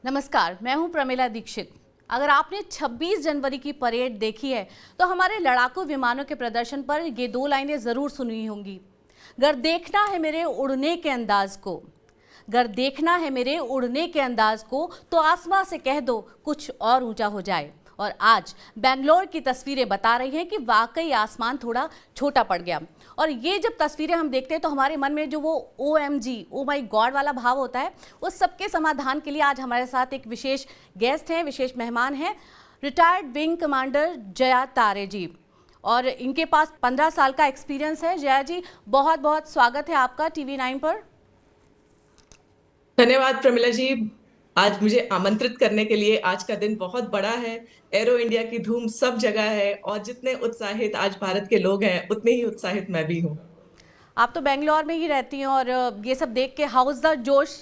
नमस्कार, मैं हूं प्रमिला दीक्षित। अगर आपने 26 जनवरी की परेड देखी है तो हमारे लड़ाकू विमानों के प्रदर्शन पर ये दो लाइनें जरूर सुनी होंगी। गर देखना है मेरे उड़ने के अंदाज को, गर देखना है मेरे उड़ने के अंदाज को, तो आसमां से कह दो कुछ और ऊंचा हो जाए। और आज बेंगलोर की तस्वीरें बता रही हैं कि वाकई आसमान थोड़ा छोटा पड़ गया। और ये जब तस्वीरें हम देखते हैं तो हमारे मन में जो वो OMG, ओ माई गॉड वाला भाव होता है, उस सबके समाधान के लिए आज हमारे साथ एक विशेष गेस्ट हैं, विशेष मेहमान हैं, रिटायर्ड विंग कमांडर जया तारे जी। और इनके पास 15 साल का एक्सपीरियंस है। जया जी, बहुत बहुत स्वागत है आपका TV9 पर। धन्यवाद प्रमिला जी। आज मुझे आमंत्रित करने के लिए। आज का दिन बहुत बड़ा है। एरो इंडिया की धूम सब जगह है और जितने उत्साहित आज भारत के लोग हैं उतने ही उत्साहित मैं भी हूँ। आप तो बेंगलोर में ही रहती हैं और ये सब देख के हाउस द जोश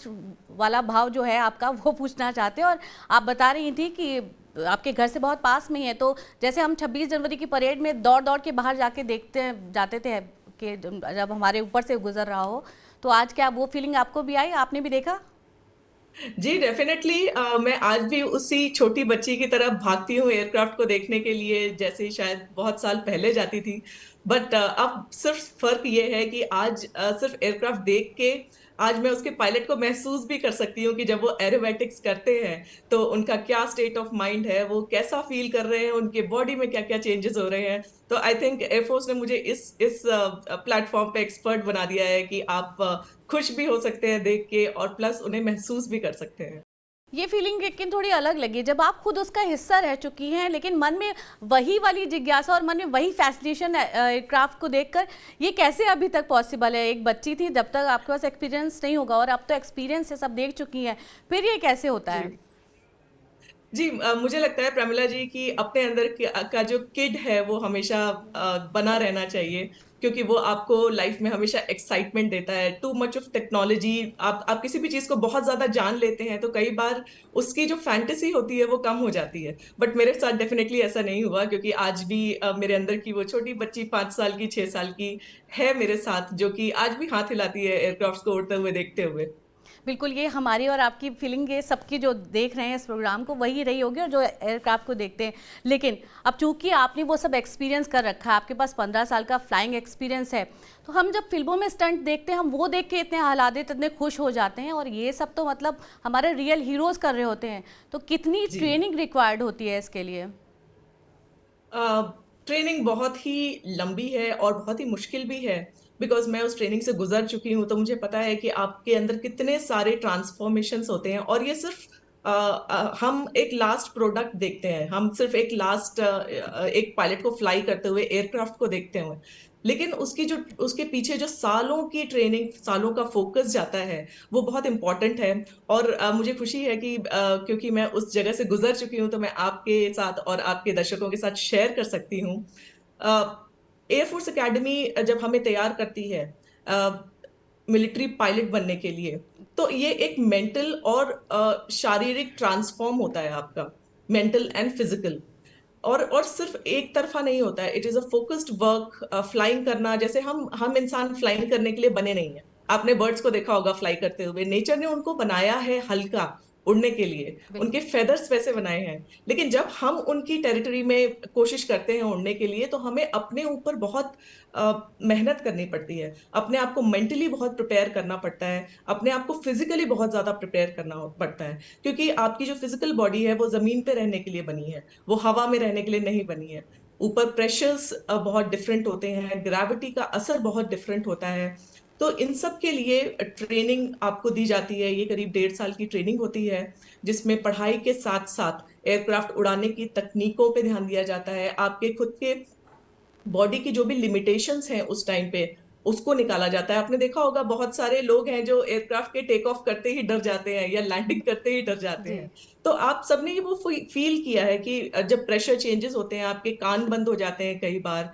वाला भाव जो है आपका, वो पूछना चाहते हैं। और आप बता रही थी कि आपके घर से बहुत पास में ही है, तो जैसे हम 26 जनवरी की परेड में दौड़ दौड़ के बाहर जाके देखते जाते थे कि जब हमारे ऊपर से गुजर रहा हो, तो आज क्या वो फीलिंग आपको भी आई? आपने भी देखा? जी डेफिनेटली। मैं आज भी उसी छोटी बच्ची की तरह भागती हूँ एयरक्राफ्ट को देखने के लिए, जैसे शायद बहुत साल पहले जाती थी। बट अब सिर्फ फर्क ये है कि आज सिर्फ एयरक्राफ्ट देख के आज मैं उसके पायलट को महसूस भी कर सकती हूँ कि जब वो एरोबैटिक्स करते हैं तो उनका क्या स्टेट ऑफ माइंड है, वो कैसा फील कर रहे हैं, उनके बॉडी में क्या क्या चेंजेस हो रहे हैं। तो आई थिंक एयरफोर्स ने मुझे इस प्लेटफॉर्म पे एक्सपर्ट बना दिया है कि आप खुश भी हो सकते हैं देख के और प्लस उन्हें महसूस भी कर सकते हैं। ये फीलिंग लेकिन थोड़ी अलग लगी जब आप खुद उसका हिस्सा रह चुकी हैं, लेकिन मन में वही वाली जिज्ञासा और मन में वही फैसिनेशन एयरक्राफ्ट को देखकर। ये कैसे अभी तक पॉसिबल है? एक बच्ची थी, जब तक आपके पास एक्सपीरियंस नहीं होगा, और अब तो एक्सपीरियंस है, सब देख चुकी हैं, फिर ये कैसे होता जी है? जी। मुझे लगता है प्रमिला जी कि अपने अंदर का जो किड है वो हमेशा बना रहना चाहिए, क्योंकि वो आपको लाइफ में हमेशा एक्साइटमेंट देता है। टू मच ऑफ टेक्नोलॉजी, आप किसी भी चीज को बहुत ज्यादा जान लेते हैं तो कई बार उसकी जो फैंटेसी होती है वो कम हो जाती है। बट मेरे साथ डेफिनेटली ऐसा नहीं हुआ, क्योंकि आज भी मेरे अंदर की वो छोटी बच्ची 5 साल की 6 साल की है मेरे साथ, जो कि आज भी हाथ हिलाती है एयरक्राफ्ट को उड़ते हुए देखते हुए। बिल्कुल, ये हमारी और आपकी फीलिंग, ये सबकी जो देख रहे हैं इस प्रोग्राम को, वही रही होगी, और जो एयरक्राफ्ट को देखते हैं। लेकिन अब चूंकि आपने वो सब एक्सपीरियंस कर रखा है, आपके पास 15 साल का फ्लाइंग एक्सपीरियंस है, तो हम जब फिल्मों में स्टंट देखते हैं, हम वो देख के इतने आह्लादित, इतने खुश हो जाते हैं, और ये सब तो मतलब हमारे रियल हीरोज कर रहे होते हैं। तो कितनी जी। ट्रेनिंग रिक्वायर्ड होती है इसके लिए? ट्रेनिंग बहुत ही लंबी है और बहुत ही मुश्किल भी है, बिकॉज मैं उस ट्रेनिंग से गुजर चुकी हूँ। तो मुझे पता है कि आपके अंदर कितने सारे ट्रांसफॉर्मेशंस होते हैं और ये सिर्फ हम एक लास्ट प्रोडक्ट देखते हैं, हम सिर्फ एक लास्ट एक पायलट को फ्लाई करते हुए एयरक्राफ्ट को देखते हुए, लेकिन उसके पीछे जो सालों की ट्रेनिंग, सालों का फोकस जाता है, वो बहुत इंपॉर्टेंट है। और मुझे खुशी है कि क्योंकि मैं उस जगह से गुजर चुकी हूँ तो मैं आपके साथ और आपके दर्शकों के साथ शेयर कर सकती हूँ। एयरफोर्स एकेडमी जब हमें तैयार करती है मिलिट्री पायलट बनने के लिए, तो ये एक मेंटल और शारीरिक ट्रांसफॉर्म होता है आपका, मेंटल एंड फिजिकल। और सिर्फ एक तरफा नहीं होता है, it is a focused work. Flying करना, जैसे हम इंसान फ्लाइंग करने के लिए बने नहीं है। आपने बर्ड्स को देखा होगा फ्लाई करते हुए, नेचर ने उनको बनाया है हल्का उड़ने के लिए, उनके बिल्कुल। फेदर्स वैसे बनाए हैं। लेकिन जब हम उनकी टेरिटरी में कोशिश करते हैं उड़ने के लिए तो हमें अपने ऊपर बहुत मेहनत करनी पड़ती है, अपने आप को मेंटली बहुत प्रिपेयर करना पड़ता है, अपने आप को फिजिकली बहुत ज्यादा प्रिपेयर करना पड़ता है, क्योंकि आपकी जो फिजिकल बॉडी है वो जमीन पे रहने के लिए बनी है, वो हवा में रहने के लिए नहीं बनी है। ऊपर प्रेशर्स बहुत डिफरेंट होते हैं, ग्रेविटी का असर बहुत डिफरेंट होता है। तो इन सब के लिए ट्रेनिंग आपको दी जाती है। ये करीब 1.5 साल की ट्रेनिंग होती है, जिसमें पढ़ाई के साथ साथ एयरक्राफ्ट उड़ाने की तकनीकों पे ध्यान दिया जाता है। आपके खुद के बॉडी की जो भी लिमिटेशंस हैं उस टाइम पे उसको निकाला जाता है। आपने देखा होगा बहुत सारे लोग हैं जो एयरक्राफ्ट के टेक ऑफ करते ही डर जाते हैं या लैंडिंग करते ही डर जाते जी। हैं। तो आप सबने वो फील किया है कि जब प्रेशर चेंजेस होते हैं आपके कान बंद हो जाते हैं कई बार।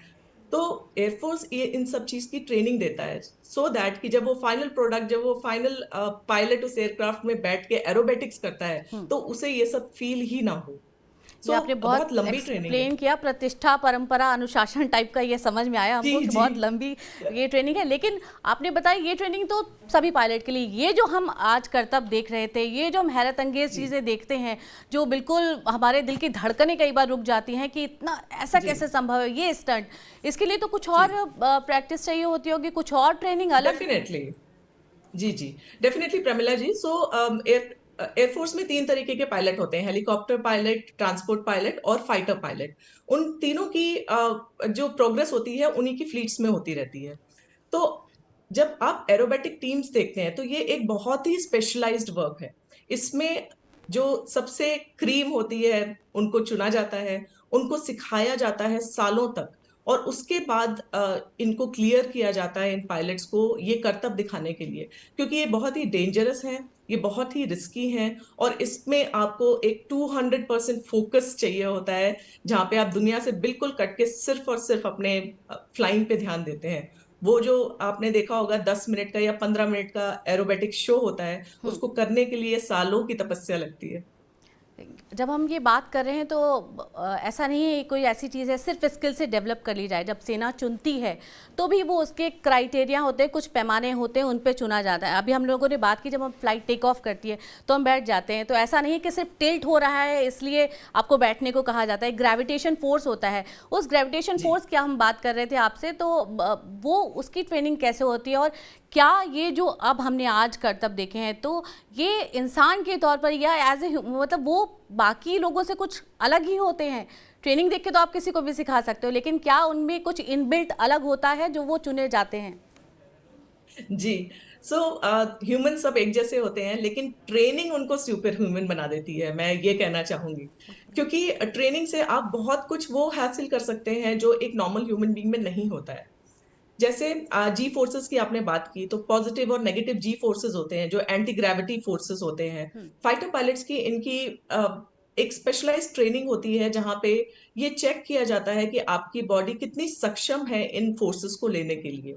तो एयरफोर्स ये इन सब चीज की ट्रेनिंग देता है, सो दैट कि जब वो फाइनल प्रोडक्ट, जब वो फाइनल पायलट उस एयरक्राफ्ट में बैठ के एरोबेटिक्स करता है हम्म। तो उसे ये सब फील ही ना हो। ये आपने बहुत बहुत लंबी ट्रेनिंग है। एक्सप्लेन किया, प्रतिष्ठा, परंपरा, अनुशासन टाइप का ये समझ में आया जी हमको कि जी। बहुत लंबी ये ट्रेनिंग है। लेकिन आपने बताया ये ट्रेनिंग तो सभी पायलट के लिए, ये जो हम आज करतब देख रहे थे, ये जो हम हैरत अंगेज जी चीज़ें देखते हैं, जो बिल्कुल हमारे दिल की धड़कनें कई बार रुक जाती हैं कि इतना ऐसा जी कैसे संभव है ये स्टंट, इसके लिए तो कुछ जी। और प्रैक्टिस चाहिए होती होगी, कुछ और ट्रेनिंग अलग। डेफिनेटली। जी जी। डेफिनेटली प्रमिला जी। सो एयरफोर्स में तीन तरीके के पायलट होते हैं: हेलीकॉप्टर पायलट, ट्रांसपोर्ट पायलट और फाइटर पायलट। उन तीनों की जो प्रोग्रेस होती है उन्हीं की फ्लीट्स में होती रहती है। तो जब आप एरोबेटिक टीम्स देखते हैं तो ये एक बहुत ही स्पेशलाइज्ड वर्क है। इसमें जो सबसे क्रीम होती है उनको चुना जाता है, उनको सिखाया जाता है सालों तक, और उसके बाद इनको क्लियर किया जाता है इन पायलट्स को ये करतब दिखाने के लिए, क्योंकि ये बहुत ही डेंजरस हैं, ये बहुत ही रिस्की हैं, और इसमें आपको एक 200% फोकस चाहिए होता है, जहाँ पे आप दुनिया से बिल्कुल कट के सिर्फ और सिर्फ अपने फ्लाइंग पे ध्यान देते हैं। वो जो आपने देखा होगा 10 मिनट का या 15 मिनट का एरोबेटिक शो होता है, उसको करने के लिए सालों की तपस्या लगती है। जब हम ये बात कर रहे हैं तो ऐसा नहीं है कोई ऐसी चीज़ है सिर्फ स्किल से डेवलप कर ली जाए। जब सेना चुनती है तो भी वो उसके क्राइटेरिया होते हैं, कुछ पैमाने होते हैं, उन पे चुना जाता है। अभी हम लोगों ने बात की, जब हम फ्लाइट टेक ऑफ करती है तो हम बैठ जाते हैं, तो ऐसा नहीं है कि सिर्फ टिल्ट हो रहा है इसलिए आपको बैठने को कहा जाता है। ग्रेविटेशन फोर्स होता है, उस ग्रेविटेशन जी फोर्स क्या हम बात कर रहे थे आपसे, तो वो उसकी ट्रेनिंग कैसे होती है, और क्या ये जो अब हमने आज करतब देखे हैं तो ये इंसान के तौर पर या एज ए मतलब वो बाकी लोगों से कुछ अलग ही होते हैं। ट्रेनिंग देख के तो आप किसी को भी सिखा सकते हो, लेकिन क्या उनमें कुछ इनबिल्ट अलग होता है जो वो चुने जाते हैं? जी। सो ह्यूमन सब एक जैसे होते हैं, लेकिन ट्रेनिंग उनको सुपर ह्यूमन बना देती है, मैं ये कहना चाहूंगी। क्योंकि ट्रेनिंग से आप बहुत कुछ वो हासिल कर सकते हैं जो एक नॉर्मल ह्यूमन बीइंग में नहीं होता है। जैसे जी फोर्सेस की आपने बात की, तो पॉजिटिव और नेगेटिव जी फोर्सेस होते हैं जो एंटी ग्रेविटी फोर्सेस होते हैं। फाइटर पायलट्स की इनकी एक स्पेशलाइज्ड ट्रेनिंग होती है, जहां पे ये चेक किया जाता है कि आपकी बॉडी कितनी सक्षम है इन फोर्सेस को लेने के लिए।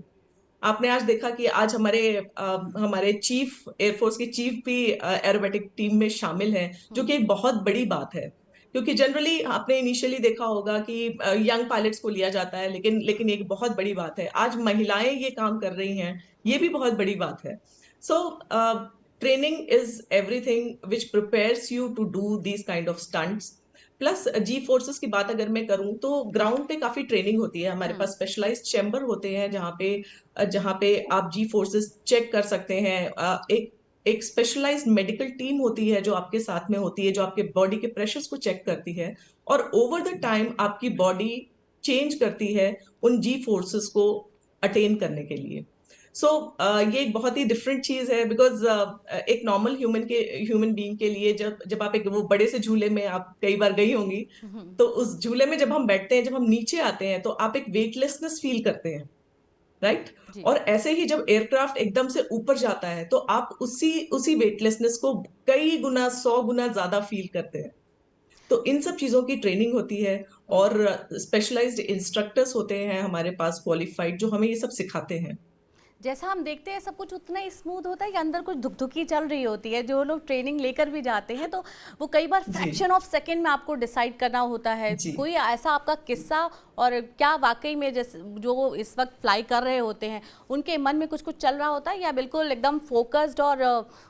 आपने आज देखा कि आज हमारे चीफ एयरफोर्स के चीफ भी एरोबेटिक टीम में शामिल हैं, जो कि एक बहुत बड़ी बात है। क्योंकि जनरली आपने इनिशियली देखा होगा कि यंग पायलट्स को लिया जाता है, लेकिन एक बहुत बड़ी बात है आज महिलाएं ये काम कर रही हैं, ये भी बहुत बड़ी बात है। So training is everything which prepares you to do these kind of stunts. Plus G forces की बात अगर मैं करूं तो ग्राउंड पे काफी ट्रेनिंग होती है। हमारे पास स्पेशलाइज्ड चैम्बर होते हैं जहाँ पे आप जी फोर्सेस चेक कर सकते हैं। एक स्पेशलाइज्ड मेडिकल टीम होती है जो आपके साथ में होती है, जो आपके बॉडी के प्रेशर्स को चेक करती है, और ओवर द टाइम आपकी बॉडी चेंज करती है उन जी फोर्सेस को अटेन करने के लिए। सो ये एक बहुत ही डिफरेंट चीज है, बिकॉज एक नॉर्मल ह्यूमन बीइंग के लिए जब जब आप एक वो बड़े से झूले में आप कई बार गई होंगी, तो उस झूले में जब हम बैठते हैं, जब हम नीचे आते हैं, तो आप एक वेटलेसनेस फील करते हैं, राइट? जी। और ऐसे ही जब एयरक्राफ्ट एकदम से ऊपर जाता है तो आप उसी उसी वेटलेसनेस को कई गुना 100 गुना ज्यादा फील करते हैं। तो इन सब चीजों की ट्रेनिंग होती है, और स्पेशलाइज्ड इंस्ट्रक्टर्स होते हैं हमारे पास क्वालिफाइड, जो हमें ये सब सिखाते हैं। जैसा हम देखते हैं सब कुछ उतना ही स्मूथ होता है या अंदर कुछ धुकधुकी चल रही होती है? जो लोग ट्रेनिंग लेकर भी जाते हैं तो वो कई बार जी फ्रैक्शन ऑफ सेकंड में आपको डिसाइड करना होता है। जी। कोई ऐसा आपका किस्सा, और क्या वाकई में जैसे जो इस वक्त फ्लाई कर रहे होते हैं उनके मन में कुछ कुछ चल रहा होता है, या बिल्कुल एकदम फोकस्ड और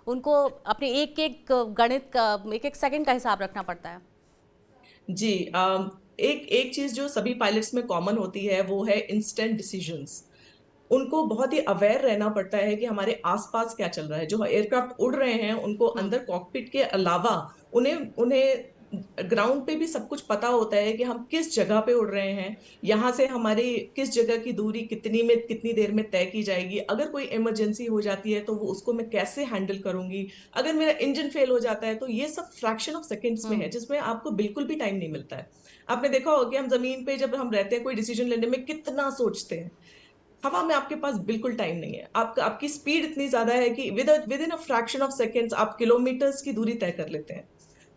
उनको अपने एक एक गणित का एक एक सेकंड का हिसाब रखना पड़ता है? जी। एक एक चीज जो सभी पायलट्स में कॉमन होती है वो है इंस्टेंट डिसीजंस। उनको बहुत ही अवेयर रहना पड़ता है कि हमारे आसपास क्या चल रहा है। जो एयरक्राफ्ट उड़ रहे हैं उनको अंदर कॉकपिट के अलावा उन्हें उन्हें ग्राउंड पे भी सब कुछ पता होता है कि हम किस जगह पे उड़ रहे हैं, यहाँ से हमारी किस जगह की दूरी कितनी देर में तय की जाएगी, अगर कोई इमरजेंसी हो जाती है तो वो उसको मैं कैसे हैंडल करूंगी, अगर मेरा इंजन फेल हो जाता है, तो ये सब फ्रैक्शन ऑफ सेकेंड्स में है, जिसमें आपको बिल्कुल भी टाइम नहीं मिलता है। आपने देखा होगा कि हम जमीन पे जब हम रहते हैं कोई डिसीजन लेने में कितना सोचते हैं, हवा में आपके पास बिल्कुल टाइम नहीं है। आपकी स्पीड इतनी ज्यादा है कि with in a fraction of seconds आप किलोमीटर्स की दूरी तय कर लेते हैं।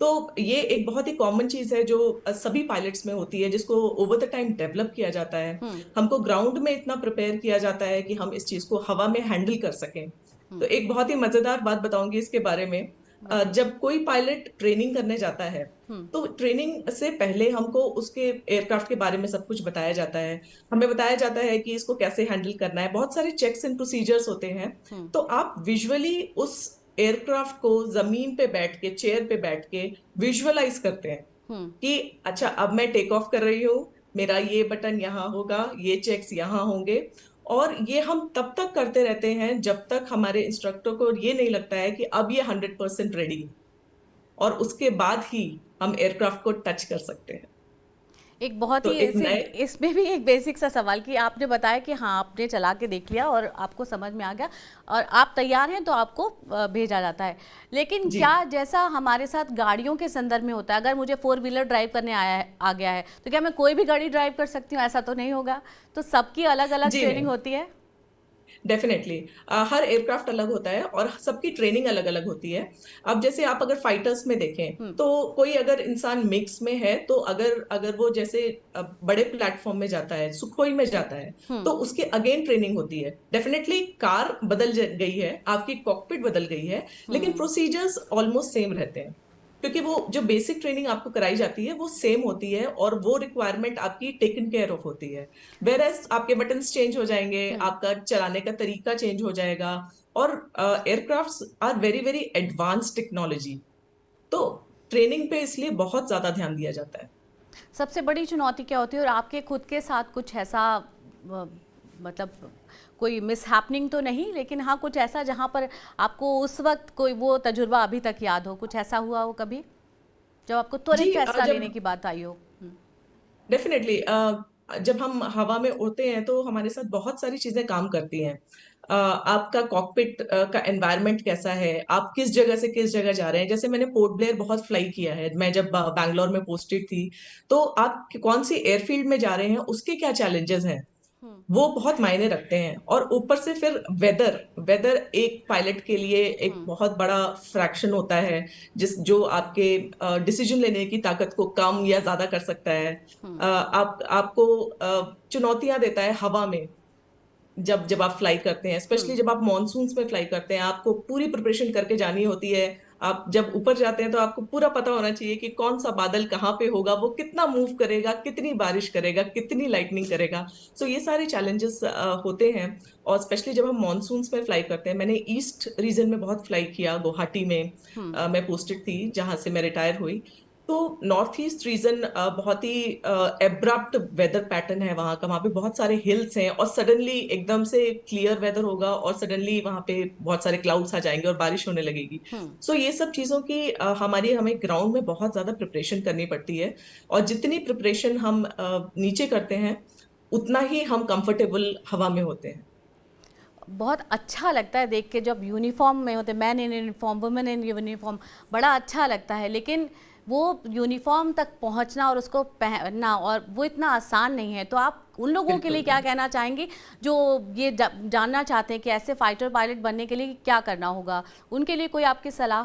तो ये एक बहुत ही कॉमन चीज है जो सभी पायलट्स में होती है, जिसको ओवर द टाइम डेवलप किया जाता है। हमको ग्राउंड में इतना प्रिपेयर किया जाता है कि हम इस चीज को हवा में हैंडल कर सकें। तो एक बहुत ही मजेदार बात बताऊंगी इसके बारे में। बताइए। जब कोई पायलट ट्रेनिंग करने जाता है हम्म। तो ट्रेनिंग से पहले हमको उसके एयरक्राफ्ट के बारे में सब कुछ बताया जाता है। हमें बताया जाता है कि इसको कैसे हैंडल करना है, बहुत सारे चेक्स एंड प्रोसीजर्स होते हैं। हम्म। तो आप विजुअली उस एयरक्राफ्ट को जमीन पे बैठ के, चेयर पे बैठ के विजुअलाइज करते हैं हम्म। कि अच्छा अब मैं टेक ऑफ कर रही हूँ, मेरा ये बटन यहाँ होगा, ये चेक्स यहाँ होंगे। और ये हम तब तक करते रहते हैं जब तक हमारे इंस्ट्रक्टर को ये नहीं लगता है कि अब ये 100% रेडी है, और उसके बाद ही हम एयरक्राफ्ट को टच कर सकते हैं। एक बहुत तो ही एक नए इसमें भी एक बेसिक सा सवाल कि आपने बताया कि हाँ आपने चला के देख लिया और आपको समझ में आ गया और आप तैयार हैं तो आपको भेजा जाता है। लेकिन जी क्या जैसा हमारे साथ गाड़ियों के संदर्भ में होता है, अगर मुझे फोर व्हीलर ड्राइव करने आ गया है तो क्या मैं कोई भी गाड़ी ड्राइव कर सकती हूँ? ऐसा तो नहीं होगा। तो सबकी अलग अलग जी ट्रेनिंग नहीं, होती है। डेफिनेटली हर एयरक्राफ्ट अलग होता है और सबकी ट्रेनिंग अलग अलग होती है। अब जैसे आप अगर फाइटर्स में देखें हम्म। तो कोई अगर इंसान मिक्स में है तो अगर अगर वो जैसे बड़े प्लेटफॉर्म में जाता है, सुखोई में जाता है, हम्म। तो उसके अगेन ट्रेनिंग होती है। डेफिनेटली कार बदल गई है, आपकी कॉकपिट बदल गई है, लेकिन हम्म। प्रोसीजर्स ऑलमोस्ट सेम रहते हैं, क्योंकि वो जो बेसिक ट्रेनिंग आपको कराई जाती है वो सेम होती है और वो रिक्वायरमेंट आपकी टेकन केयर ऑफ होती है। वेर एज आपके बटन्स चेंज हो जाएंगे, हम्म। आपका चलाने का तरीका चेंज हो जाएगा। और aircrafts are very very advance technology, तो ट्रेनिंग पे इसलिए बहुत ज्यादा ध्यान दिया जाता है। सबसे बड़ी चुनौती क्या होती है और आपके खुद के साथ कुछ ऐसा मतलब कोई मिसहैपनिंग तो नहीं, लेकिन हाँ कुछ ऐसा जहाँ पर आपको उस वक्त कोई वो तजुर्बा अभी तक याद हो, कुछ ऐसा हुआ हो कभी जब आपको त्वरित जी फैसला लेने जब की बात आई हो? डेफिनेटली जब हम हवा में उड़ते हैं तो हमारे साथ बहुत सारी चीजें काम करती हैं। आपका कॉकपिट का एनवायरनमेंट कैसा है, आप किस जगह से किस जगह जा रहे हैं। जैसे मैंने पोर्ट ब्लेयर बहुत फ्लाई किया है, मैं जब बैंगलोर में पोस्टेड थी। तो आप कौन सी एयरफील्ड में जा रहे हैं, उसके क्या चैलेंजेस हैं, हम्म। वो बहुत मायने रखते हैं। और ऊपर से फिर वेदर, वेदर एक पायलट के लिए एक हम्म। बहुत बड़ा फ्रैक्शन होता है, जिस जो आपके डिसीजन लेने की ताकत को कम या ज्यादा कर सकता है। हम्म। आप आपको चुनौतियां देता है हवा में। जब जब आप फ्लाई करते हैं, हम्म। स्पेशली जब आप मॉनसून्स में फ्लाई करते हैं, आपको पूरी प्रिपरेशन करके जानी होती है। आप जब ऊपर जाते हैं तो आपको पूरा पता होना चाहिए कि कौन सा बादल कहाँ पे होगा, वो कितना मूव करेगा, कितनी बारिश करेगा, कितनी लाइटनिंग करेगा। सो ये सारे चैलेंजेस होते हैं। और स्पेशली जब हम मॉनसून्स में फ्लाई करते हैं, मैंने ईस्ट रीजन में बहुत फ्लाई किया, गुवाहाटी में हम्म। मैं पोस्टेड थी जहां से मैं रिटायर हुई। तो नॉर्थ ईस्ट रीजन बहुत ही एब्रप्ट वेदर पैटर्न है वहाँ का। वहाँ पे बहुत सारे हिल्स हैं और सडनली एकदम से क्लियर वेदर होगा और सडनली वहाँ पे बहुत सारे क्लाउड्स आ जाएंगे और बारिश होने लगेगी। हम्म। सो ये सब चीजों की हमें ग्राउंड में बहुत ज्यादा प्रिपरेशन करनी पड़ती है। और जितनी प्रिपरेशन हम नीचे करते हैं, उतना ही हम कंफर्टेबल हवा में होते हैं। बहुत अच्छा लगता है देख के जब यूनिफॉर्म में होते, man in uniform, women in uniform, बड़ा अच्छा लगता है। लेकिन वो यूनिफॉर्म तक पहुंचना और उसको पहनना और वो इतना आसान नहीं है। तो आप उन लोगों के बिल्कुल लिए क्या भी। कहना चाहेंगे जो ये जानना चाहते हैं कि ऐसे फाइटर पायलट बनने के लिए क्या करना होगा? उनके लिए कोई आपकी सलाह?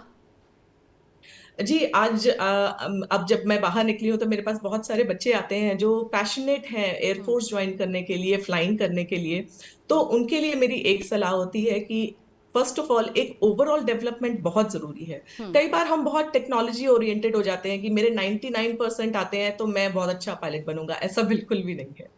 जी आज अब जब मैं बाहर निकली हूँ तो मेरे पास बहुत सारे बच्चे आते हैं जो पैशनेट हैं हम्म। एयरफोर्स ज्वाइन करने के लिए, फ्लाइंग करने के लिए। तो उनके लिए मेरी एक सलाह होती है कि फर्स्ट ऑफ ऑल एक ओवरऑल डेवलपमेंट बहुत जरूरी है। हम्म। कई बार हम बहुत टेक्नोलॉजी ओरिएंटेड हो जाते हैं कि मेरे 99% आते हैं तो मैं बहुत अच्छा पायलट बनूंगा, ऐसा बिल्कुल भी नहीं है।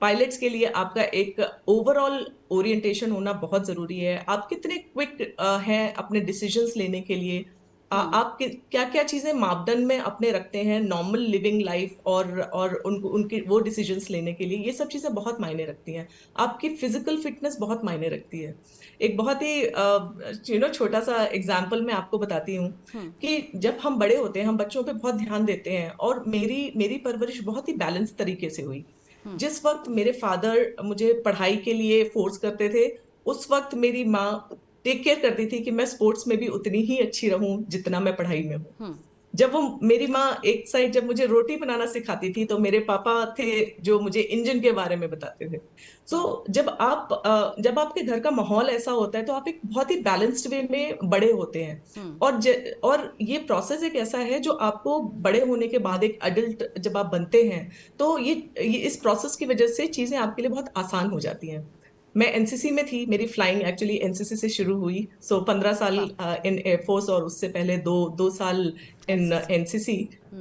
पायलट्स के लिए आपका एक ओवरऑल ओरिएंटेशन होना बहुत जरूरी है। आप कितने क्विक हैं अपने डिसीजंस लेने के लिए, हम्म। आप क्या क्या चीजें मापदंड में अपने रखते हैं नॉर्मल लिविंग लाइफ और उनको उनके वो डिसीजंस लेने के लिए, ये सब चीजें बहुत मायने रखती हैं। आपकी फिजिकल फिटनेस बहुत मायने रखती है। एक बहुत ही छोटा सा एग्जाम्पल मैं आपको बताती हूँ हम्म। कि जब हम बड़े होते हैं हम बच्चों पे बहुत ध्यान देते हैं, और मेरी मेरी परवरिश बहुत ही बैलेंस तरीके से हुई। हम्म। जिस वक्त मेरे फादर मुझे पढ़ाई के लिए फोर्स करते थे, उस वक्त मेरी माँ टेक केयर करती थी कि मैं स्पोर्ट्स में भी उतनी ही अच्छी रहूं जितना मैं पढ़ाई में हूँ। हम्म। जब वो मेरी माँ एक साइड जब मुझे रोटी बनाना सिखाती थी, तो मेरे पापा थे जो मुझे इंजन के बारे में बताते थे। सो वाह। जब आपके घर का माहौल ऐसा होता है तो आप एक बहुत ही बैलेंस्ड वे में बड़े होते हैं। हम्म। और ये प्रोसेस एक ऐसा है जो आपको बड़े होने के बाद एक अडल्ट जब आप बनते हैं, तो ये इस प्रोसेस की वजह से चीजें आपके लिए बहुत आसान हो जाती हैं। मैं एनसीसी में थी, मेरी फ्लाइंग एक्चुअली एनसीसी से शुरू हुई। सो 15 साल वाह। इन एयरफोर्स और उससे पहले दो दो साल इन एनसीसी। एनसीसी।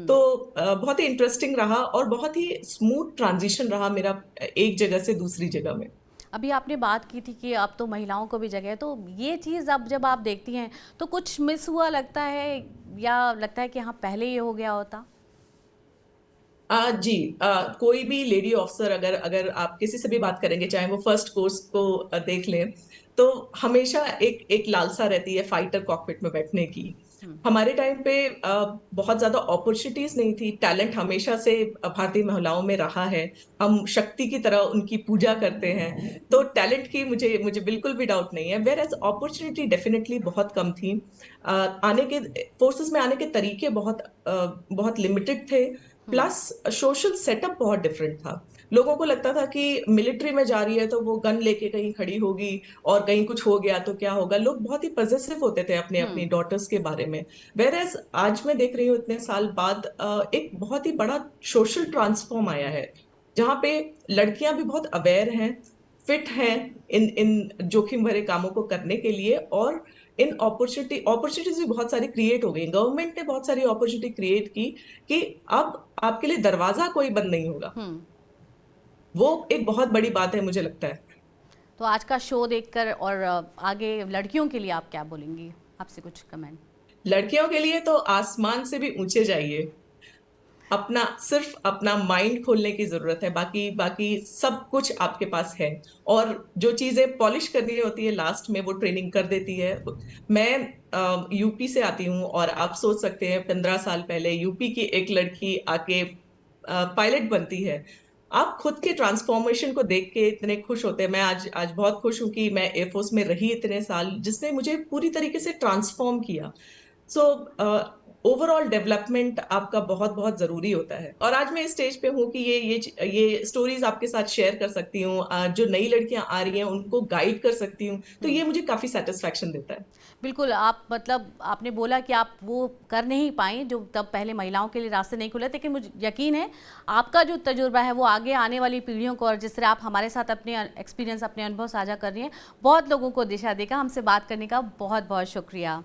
तो बहुत ही इंटरेस्टिंग रहा और बहुत ही स्मूथ ट्रांजिशन रहा मेरा एक जगह से दूसरी जगह में। अभी आपने बात की थी कि अब तो महिलाओं को भी जगह है, तो ये चीज़ अब जब आप देखती हैं तो कुछ मिस हुआ लगता है, या लगता है कि हाँ पहले ये हो गया होता? जी, कोई भी लेडी ऑफिसर अगर अगर आप किसी से भी बात करेंगे, चाहे वो फर्स्ट कोर्स को देख लें, तो हमेशा एक एक लालसा रहती है फाइटर कॉकपिट में बैठने की। हमारे टाइम पे बहुत ज्यादा अपॉर्चुनिटीज नहीं थी। टैलेंट हमेशा से भारतीय महिलाओं में रहा है। हम शक्ति की तरह उनकी पूजा करते हैं, तो टैलेंट की मुझे मुझे बिल्कुल भी डाउट नहीं है। वेयर एज अपॉर्चुनिटी डेफिनेटली बहुत कम थी। आने के फोर्सेस में आने के तरीके बहुत लिमिटेड थे। प्लस सोशल सेटअप बहुत डिफरेंट था। लोगों को लगता था कि मिलिट्री में जा रही है तो वो गन लेके कहीं खड़ी होगी, और कहीं कुछ हो गया तो क्या होगा। लोग बहुत ही पजेसिव होते थे अपने अपनी डॉटर्स के बारे में। वेर एज आज मैं देख रही हूँ इतने साल बाद एक बहुत ही बड़ा सोशल ट्रांसफॉर्म आया है, जहाँ पे लड़कियां भी बहुत अवेयर हैं, फिट हैं इन इन जोखिम भरे कामों को करने के लिए। और इन अपॉर्चुनिटीज भी बहुत सारी क्रिएट हो गई। गवर्नमेंट ने बहुत सारी अपॉर्चुनिटी क्रिएट की कि अब आपके लिए दरवाजा कोई बंद नहीं होगा। वो एक बहुत बड़ी बात है मुझे लगता है। तो आज का शो देखकर और आगे लड़कियों के लिए आप क्या बोलेंगी? आपसे कुछ कमेंट। लड़कियों के लिए तो आसमान से भी ऊंचे जाइए। अपना सिर्फ अपना माइंड खोलने की जरूरत है, बाकी बाकी सब कुछ आपके पास है। और जो चीजें पॉलिश करनी होती है लास्ट में, वो ट्रेनिंग कर देती है। मैं यूपी से आती हूँ, और आप सोच सकते हैं 15 साल पहले यूपी की एक लड़की आके पायलट बनती है। आप खुद के ट्रांसफॉर्मेशन को देख के इतने खुश होते हैं। मैं आज आज बहुत खुश हूं कि मैं एयरफोर्स में रही इतने साल, जिसने मुझे पूरी तरीके से ट्रांसफॉर्म किया। सो ओवरऑल डेवलपमेंट आपका बहुत बहुत जरूरी होता है। और आज मैं इस स्टेज पे हूँ कि ये स्टोरीज आपके साथ शेयर कर सकती हूँ। जो नई लड़कियां आ रही हैं उनको गाइड कर सकती हूँ, तो ये मुझे काफी सेटिस्फैक्शन देता है। बिल्कुल, आप मतलब आपने बोला कि आप वो कर नहीं पाई जो तब पहले महिलाओं के लिए रास्ते नहीं खुले, लेकिन मुझे यकीन है आपका जो तजुर्बा है वो आगे आने वाली पीढ़ियों को, और जिस तरह आप हमारे साथ अपने एक्सपीरियंस, अपने अनुभव साझा कर रही हैं, बहुत लोगों को दिशा देगा। हमसे बात करने का बहुत बहुत शुक्रिया।